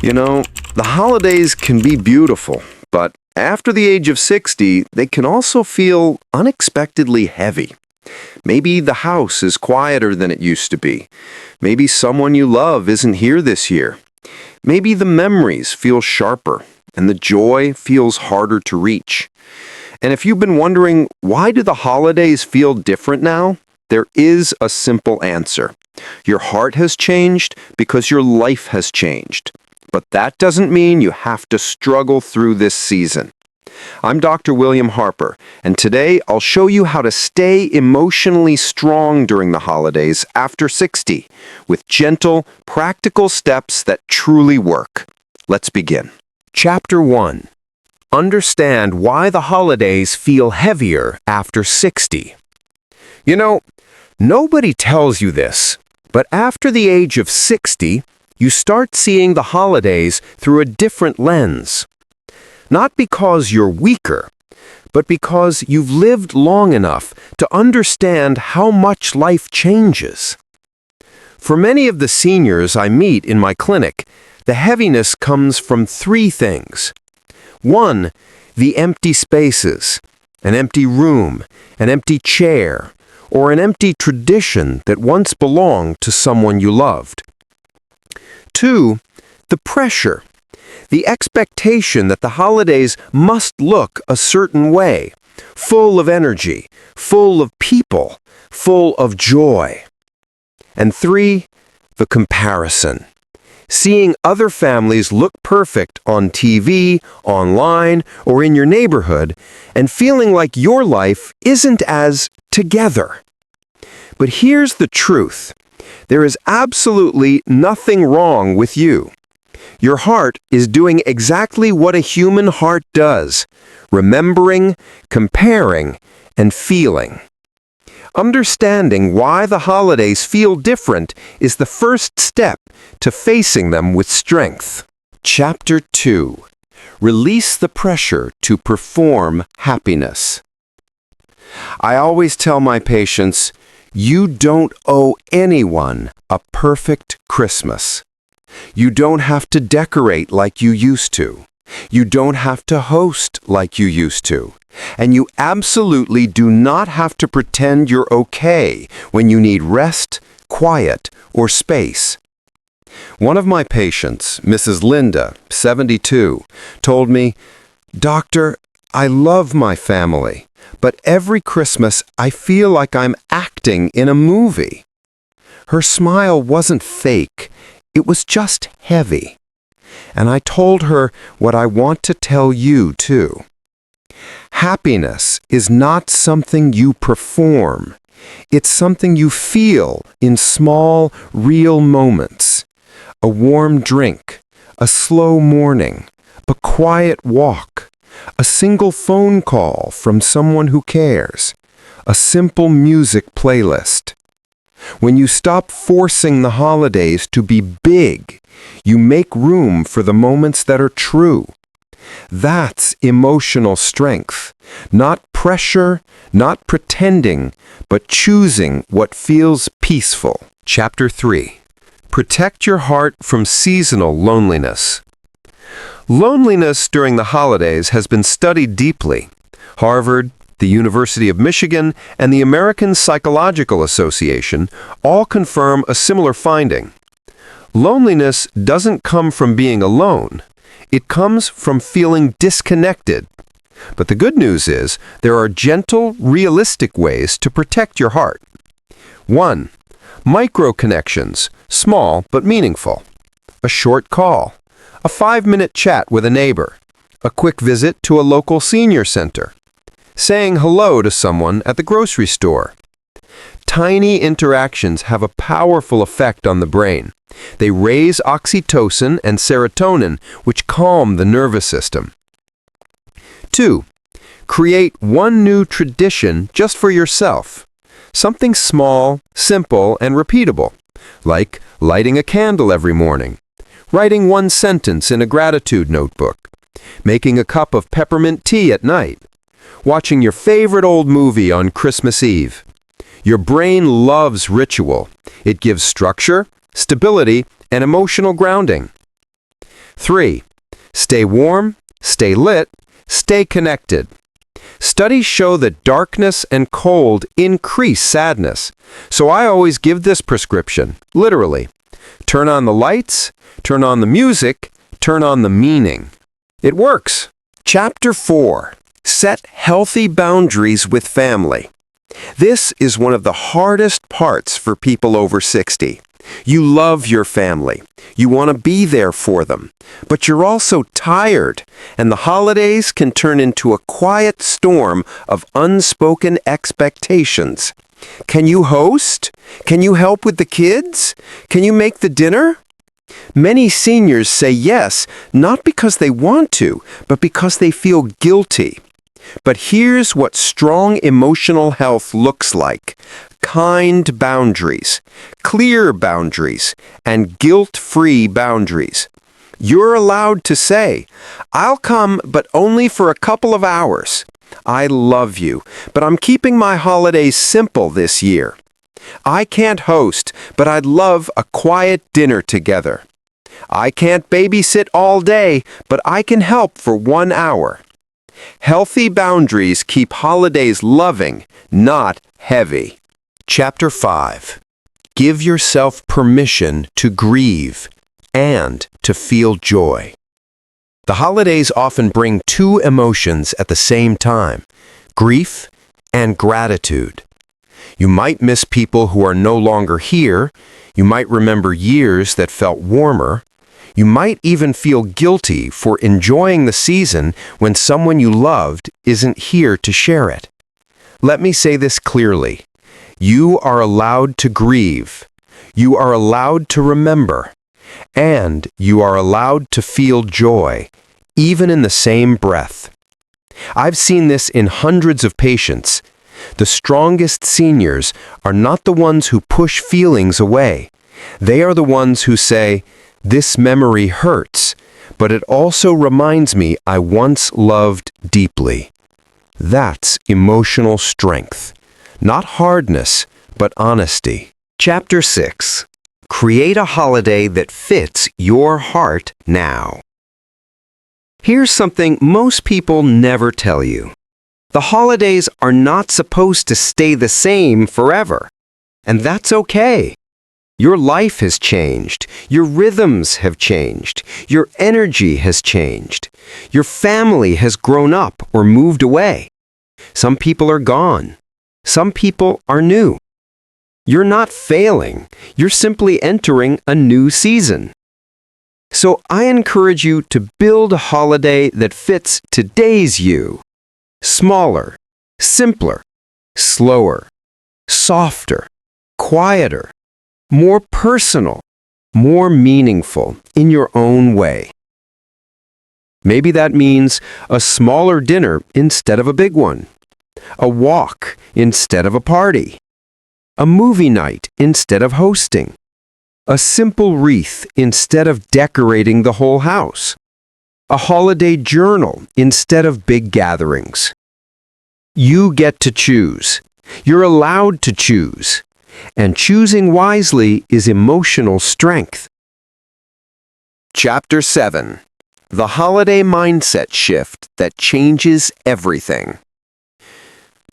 You know, the holidays can be beautiful, but after the age of 60, they can also feel unexpectedly heavy. Maybe the house is quieter than it used to be. Maybe someone you love isn't here this year. Maybe the memories feel sharper and the joy feels harder to reach. And if you've been wondering, why do the holidays feel different now? There is a simple answer. Your heart has changed because your life has changed. But that doesn't mean you have to struggle through this season. I'm Dr. William Harper, and today I'll show you how to stay emotionally strong during the holidays after 60, with gentle, practical steps that truly work. Let's begin. Chapter 1. Understand why the holidays feel heavier after 60. You know, nobody tells you this, but after the age of 60, you start seeing the holidays through a different lens. Not because you're weaker, but because you've lived long enough to understand how much life changes. For many of the seniors I meet in my clinic, the heaviness comes from three things. 1, the empty spaces, an empty room, an empty chair, or an empty tradition that once belonged to someone you loved. 2, the pressure, the expectation that the holidays must look a certain way, full of energy, full of people, full of joy. And 3, the comparison. Seeing other families look perfect on TV, online, or in your neighborhood, and feeling like your life isn't as together. But here's the truth. There is absolutely nothing wrong with you. Your heart is doing exactly what a human heart does, remembering, comparing, and feeling. Understanding why the holidays feel different is the first step to facing them with strength. Chapter 2. Release the pressure to perform happiness. I always tell my patients, you don't owe anyone a perfect Christmas. You don't have to decorate like you used to. You don't have to host like you used to. And you absolutely do not have to pretend you're okay when you need rest, quiet, or space. One of my patients, Mrs. Linda, 72, told me, "Doctor, I love my family, but every Christmas I feel like I'm acting in a movie." Her smile wasn't fake, it was just heavy. And I told her what I want to tell you too. Happiness is not something you perform. It's something you feel in small, real moments. A warm drink, a slow morning, a quiet walk, a single phone call from someone who cares, a simple music playlist. When you stop forcing the holidays to be big, you make room for the moments that are true. That's emotional strength. Not pressure, not pretending, but choosing what feels peaceful. Chapter 3. Protect your heart from seasonal loneliness. Loneliness during the holidays has been studied deeply. Harvard, the University of Michigan, and the American Psychological Association all confirm a similar finding. Loneliness doesn't come from being alone. It comes from feeling disconnected. But the good news is there are gentle, realistic ways to protect your heart. 1. Micro-connections, small but meaningful. A short call, a 5-minute chat with a neighbor, a quick visit to a local senior center, saying hello to someone at the grocery store. Tiny interactions have a powerful effect on the brain. They raise oxytocin and serotonin, which calm the nervous system. 2. Create one new tradition just for yourself. Something small, simple, and repeatable, like lighting a candle every morning, writing one sentence in a gratitude notebook, making a cup of peppermint tea at night, watching your favorite old movie on Christmas Eve. Your brain loves ritual. It gives structure, stability, and emotional grounding. 3. Stay warm, stay lit, stay connected. Studies show that darkness and cold increase sadness. So I always give this prescription, literally. Turn on the lights, turn on the music, turn on the meaning. It works. Chapter 4. Set healthy boundaries with family. This is one of the hardest parts for people over 60. You love your family. You want to be there for them. But you're also tired, and the holidays can turn into a quiet storm of unspoken expectations. Can you host? Can you help with the kids? Can you make the dinner? Many seniors say yes, not because they want to, but because they feel guilty. But here's what strong emotional health looks like: kind boundaries, clear boundaries, and guilt-free boundaries. You're allowed to say, "I'll come, but only for a couple of hours. I love you, but I'm keeping my holidays simple this year. I can't host, but I'd love a quiet dinner together. I can't babysit all day, but I can help for 1 hour." Healthy boundaries keep holidays loving, not heavy. Chapter 5. Give yourself permission to grieve and to feel joy. The holidays often bring two emotions at the same time: grief and gratitude. You might miss people who are no longer here. You might remember years that felt warmer. You might even feel guilty for enjoying the season when someone you loved isn't here to share it. Let me say this clearly. You are allowed to grieve. You are allowed to remember. And you are allowed to feel joy, even in the same breath. I've seen this in hundreds of patients. The strongest seniors are not the ones who push feelings away. They are the ones who say, "This memory hurts, but it also reminds me I once loved deeply." That's emotional strength. Not hardness, but honesty. Chapter 6. Create a holiday that fits your heart now. Here's something most people never tell you. The holidays are not supposed to stay the same forever. And that's okay. Your life has changed. Your rhythms have changed. Your energy has changed. Your family has grown up or moved away. Some people are gone. Some people are new. You're not failing. You're simply entering a new season. So I encourage you to build a holiday that fits today's you. Smaller, simpler, slower, softer, quieter, more personal, more meaningful in your own way. Maybe that means a smaller dinner instead of a big one, a walk instead of a party, a movie night instead of hosting, a simple wreath instead of decorating the whole house, a holiday journal instead of big gatherings. You get to choose. You're allowed to choose. And choosing wisely is emotional strength. Chapter 7. The holiday mindset shift that changes everything.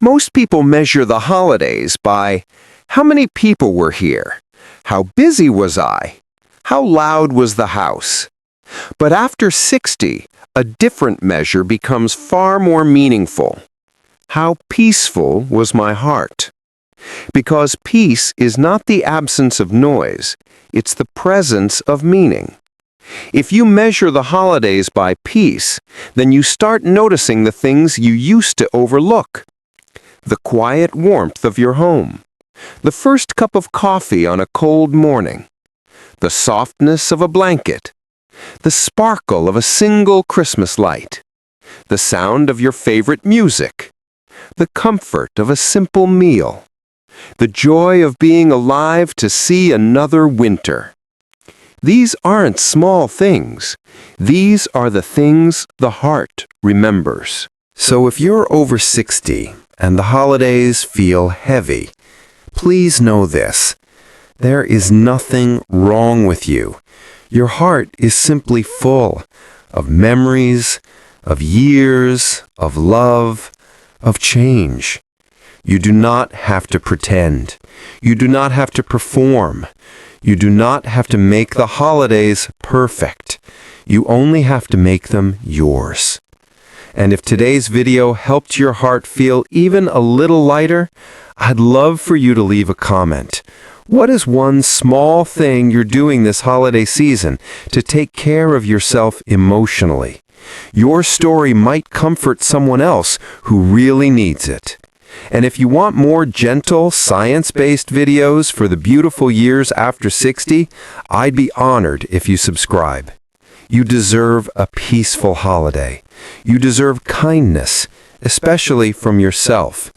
Most people measure the holidays by how many people were here, how busy was I, how loud was the house. But after 60, a different measure becomes far more meaningful. How peaceful was my heart? Because peace is not the absence of noise, it's the presence of meaning. If you measure the holidays by peace, then you start noticing the things you used to overlook. The quiet warmth of your home, the first cup of coffee on a cold morning, the softness of a blanket, the sparkle of a single Christmas light, the sound of your favorite music, the comfort of a simple meal, the joy of being alive to see another winter. These aren't small things. These are the things the heart remembers. So if you're over 60 and the holidays feel heavy, please know this. There is nothing wrong with you. Your heart is simply full of memories, of years, of love, of change. You do not have to pretend. You do not have to perform. You do not have to make the holidays perfect. You only have to make them yours. And if today's video helped your heart feel even a little lighter, I'd love for you to leave a comment. What is one small thing you're doing this holiday season to take care of yourself emotionally? Your story might comfort someone else who really needs it. And if you want more gentle, science-based videos for the beautiful years after 60, I'd be honored if you subscribe. You deserve a peaceful holiday. You deserve kindness, especially from yourself.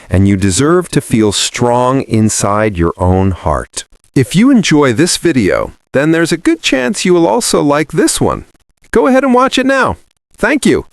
And you deserve to feel strong inside your own heart. If you enjoy this video, then there's a good chance you will also like this one. Go ahead and watch it now. Thank you.